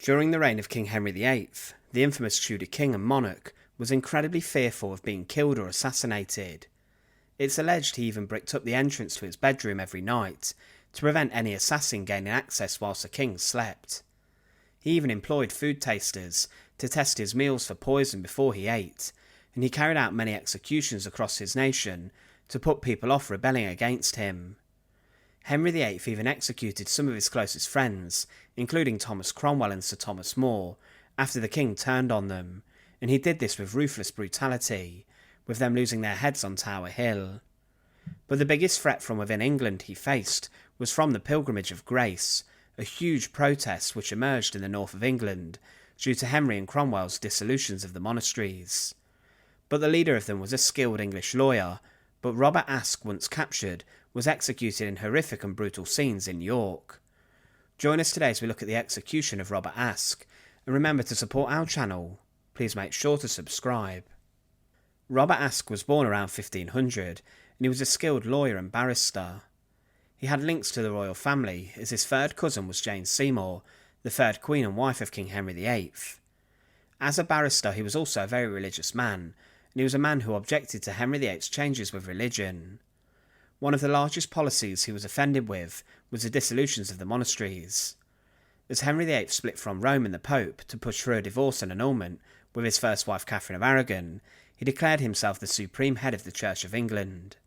During the reign of King Henry VIII, the infamous Tudor king and monarch was incredibly fearful of being killed or assassinated. It's alleged he even bricked up the entrance to his bedroom every night to prevent any assassin gaining access whilst the king slept. He even employed food tasters to test his meals for poison before he ate, and he carried out many executions across his nation to put people off rebelling against him. Henry VIII even executed some of his closest friends, including Thomas Cromwell and Sir Thomas More, after the king turned on them, and he did this with ruthless brutality, with them losing their heads on Tower Hill. But the biggest threat from within England he faced was from the Pilgrimage of Grace, a huge protest which emerged in the north of England due to Henry and Cromwell's dissolutions of the monasteries. But the leader of them was a skilled English lawyer, but Robert Aske, once captured, was executed in horrific and brutal scenes in York. Join us today as we look at the execution of Robert Aske, and remember to support our channel. Please make sure to subscribe. Robert Aske was born around 1500, and he was a skilled lawyer and barrister. He had links to the royal family, as his third cousin was Jane Seymour, the third queen and wife of King Henry VIII. As a barrister, he was also a very religious man, and he was a man who objected to Henry VIII's changes with religion. One of the largest policies he was offended with was the dissolutions of the monasteries. As Henry VIII split from Rome and the Pope to push through a divorce and annulment with his first wife Catherine of Aragon, he declared himself the supreme head of the Church of England.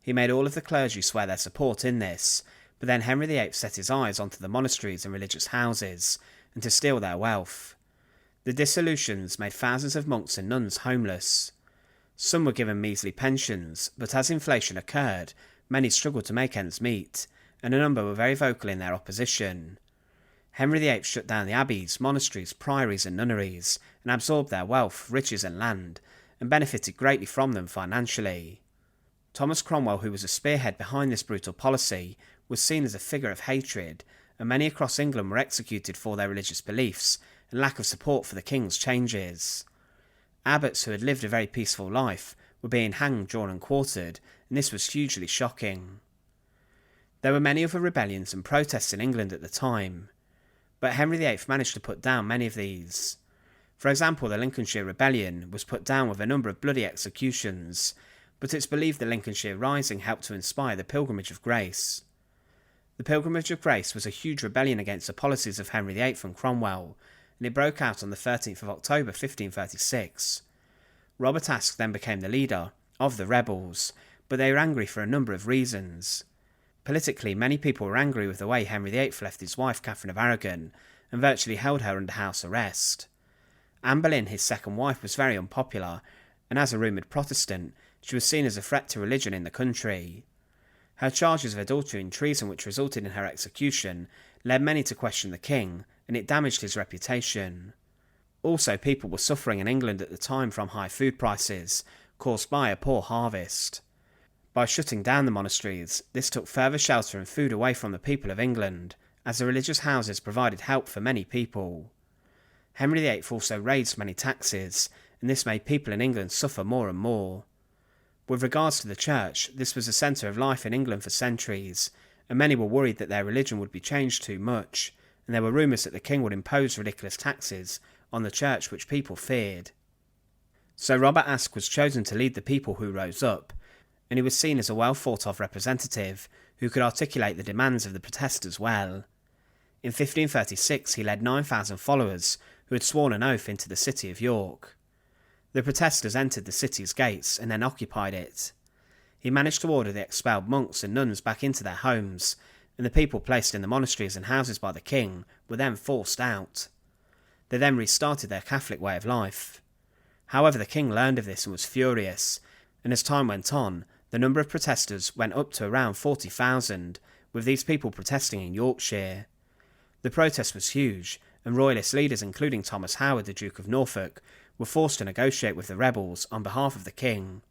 He made all of the clergy swear their support in this, but then Henry VIII set his eyes onto the monasteries and religious houses, and to steal their wealth. The dissolutions made thousands of monks and nuns homeless. Some were given measly pensions, but as inflation occurred, many struggled to make ends meet, and a number were very vocal in their opposition. Henry VIII shut down the abbeys, monasteries, priories and nunneries, and absorbed their wealth, riches and land, and benefited greatly from them financially. Thomas Cromwell, who was a spearhead behind this brutal policy, was seen as a figure of hatred, and many across England were executed for their religious beliefs and lack of support for the king's changes. Abbots who had lived a very peaceful life were being hanged, drawn and quartered, and this was hugely shocking. There were many other rebellions and protests in England at the time, but Henry VIII managed to put down many of these. For example, the Lincolnshire Rebellion was put down with a number of bloody executions, but it's believed the Lincolnshire Rising helped to inspire the Pilgrimage of Grace. The Pilgrimage of Grace was a huge rebellion against the policies of Henry VIII and Cromwell, and it broke out on the 13th of October 1536. Robert Aske then became the leader of the rebels, but they were angry for a number of reasons. Politically, many people were angry with the way Henry VIII left his wife Catherine of Aragon, and virtually held her under house arrest. Anne Boleyn, his second wife, was very unpopular, and as a rumoured Protestant, she was seen as a threat to religion in the country. Her charges of adultery and treason, which resulted in her execution, led many to question the king, and it damaged his reputation. Also, people were suffering in England at the time from high food prices, caused by a poor harvest. By shutting down the monasteries, this took further shelter and food away from the people of England, as the religious houses provided help for many people. Henry VIII also raised many taxes, and this made people in England suffer more and more. With regards to the church, this was a centre of life in England for centuries, and many were worried that their religion would be changed too much, and there were rumours that the king would impose ridiculous taxes on the church which people feared. So Robert Aske was chosen to lead the people who rose up, and he was seen as a well thought of representative who could articulate the demands of the protesters well. In 1536 he led 9,000 followers who had sworn an oath into the city of York. The protesters entered the city's gates and then occupied it. He managed to order the expelled monks and nuns back into their homes, and the people placed in the monasteries and houses by the king were then forced out. They then restarted their Catholic way of life. However, the king learned of this and was furious, and as time went on, the number of protesters went up to around 40,000, with these people protesting in Yorkshire. The protest was huge, and royalist leaders including Thomas Howard, the Duke of Norfolk, were forced to negotiate with the rebels on behalf of the king.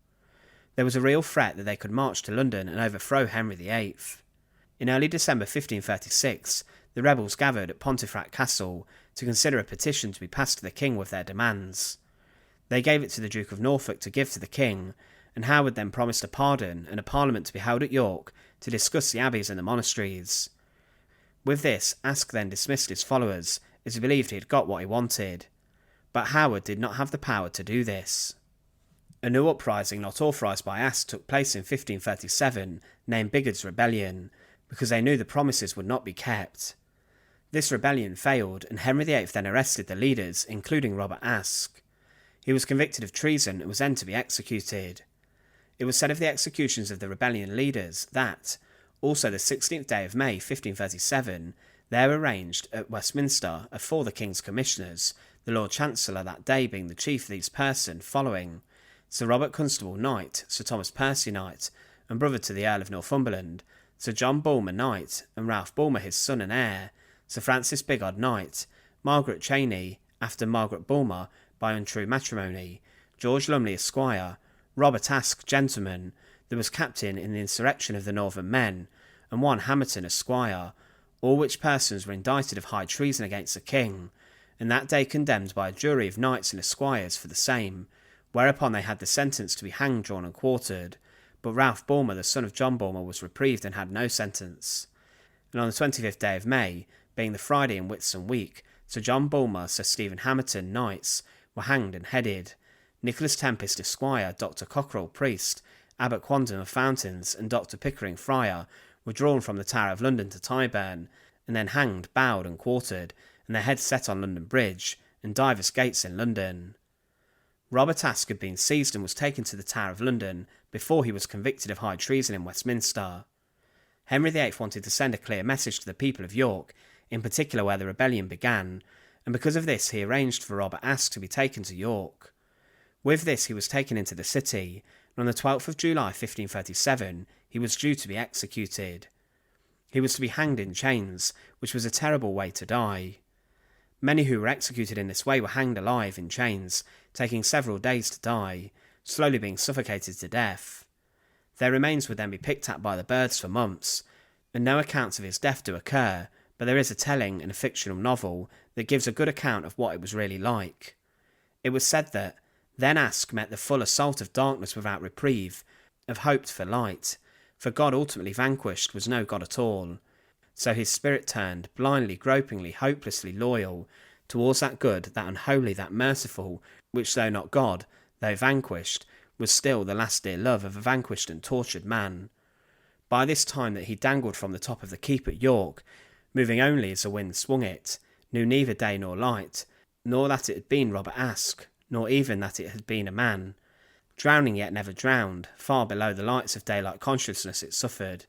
There was a real threat that they could march to London and overthrow Henry VIII. In early December 1536, the rebels gathered at Pontefract Castle to consider a petition to be passed to the king with their demands. They gave it to the Duke of Norfolk to give to the king, and Howard then promised a pardon and a parliament to be held at York to discuss the abbeys and the monasteries. With this, Aske then dismissed his followers as he believed he had got what he wanted. But Howard did not have the power to do this. A new uprising not authorised by Aske took place in 1537, named Bigot's Rebellion, because they knew the promises would not be kept. This rebellion failed, and Henry VIII then arrested the leaders, including Robert Aske. He was convicted of treason and was then to be executed. It was said of the executions of the rebellion leaders that, also the 16th day of May 1537, they were arranged at Westminster afore the King's Commissioners, the Lord Chancellor that day being the chief of these persons, following Sir Robert Constable Knight, Sir Thomas Percy Knight, and brother to the Earl of Northumberland, Sir John Bulmer Knight, and Ralph Bulmer his son and heir, Sir Francis Bigod Knight, Margaret Cheney, after Margaret Bulmer, by untrue matrimony, George Lumley Esquire, Robert Aske gentleman, that was captain in the insurrection of the Northern men, and one Hamerton Esquire, all which persons were indicted of high treason against the King, and that day condemned by a jury of knights and esquires for the same, whereupon they had the sentence to be hanged, drawn, and quartered, but Ralph Bulmer, the son of John Bulmer, was reprieved and had no sentence. And on the 25th day of May, being the Friday in Whitsun week, Sir John Bulmer, Sir Stephen Hamerton, knights, were hanged and headed. Nicholas Tempest, Esquire, Dr. Cockerell, priest, Abbot Quondam of Fountains, and Dr. Pickering, friar, were drawn from the Tower of London to Tyburn, and then hanged, bowed, and quartered, and their heads set on London Bridge, and divers gates in London. Robert Aske had been seized and was taken to the Tower of London before he was convicted of high treason in Westminster. Henry VIII wanted to send a clear message to the people of York, in particular where the rebellion began, and because of this he arranged for Robert Aske to be taken to York. With this he was taken into the city, and on the 12th of July 1537 he was due to be executed. He was to be hanged in chains, which was a terrible way to die. Many who were executed in this way were hanged alive in chains, taking several days to die, slowly being suffocated to death. Their remains would then be picked at by the birds for months, and no accounts of his death do occur, but there is a telling in a fictional novel that gives a good account of what it was really like. It was said that, then Aske met the full assault of darkness without reprieve, of hope for light, for God ultimately vanquished was no God at all. So his spirit turned, blindly, gropingly, hopelessly loyal, towards that good, that unholy, that merciful, which though not God, though vanquished, was still the last dear love of a vanquished and tortured man. By this time that he dangled from the top of the keep at York, moving only as the wind swung it, knew neither day nor light, nor that it had been Robert Aske, nor even that it had been a man. Drowning yet never drowned, far below the lights of daylight consciousness it suffered.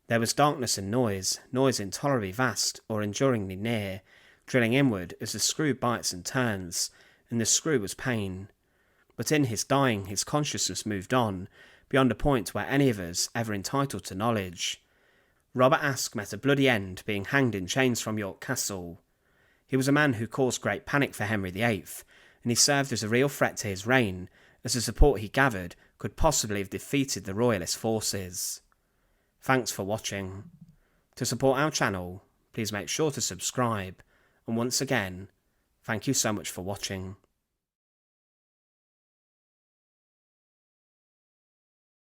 There was darkness and noise intolerably vast or enduringly near, drilling inward as the screw bites and turns, and the screw was pain. But in his dying his consciousness moved on, beyond a point where any of us ever entitled to knowledge. Robert Aske met a bloody end, being hanged in chains from York Castle. He was a man who caused great panic for Henry VIII, and he served as a real threat to his reign, as the support he gathered could possibly have defeated the royalist forces. Thanks for watching. To support our channel, please make sure to subscribe, and once again, thank you so much for watching.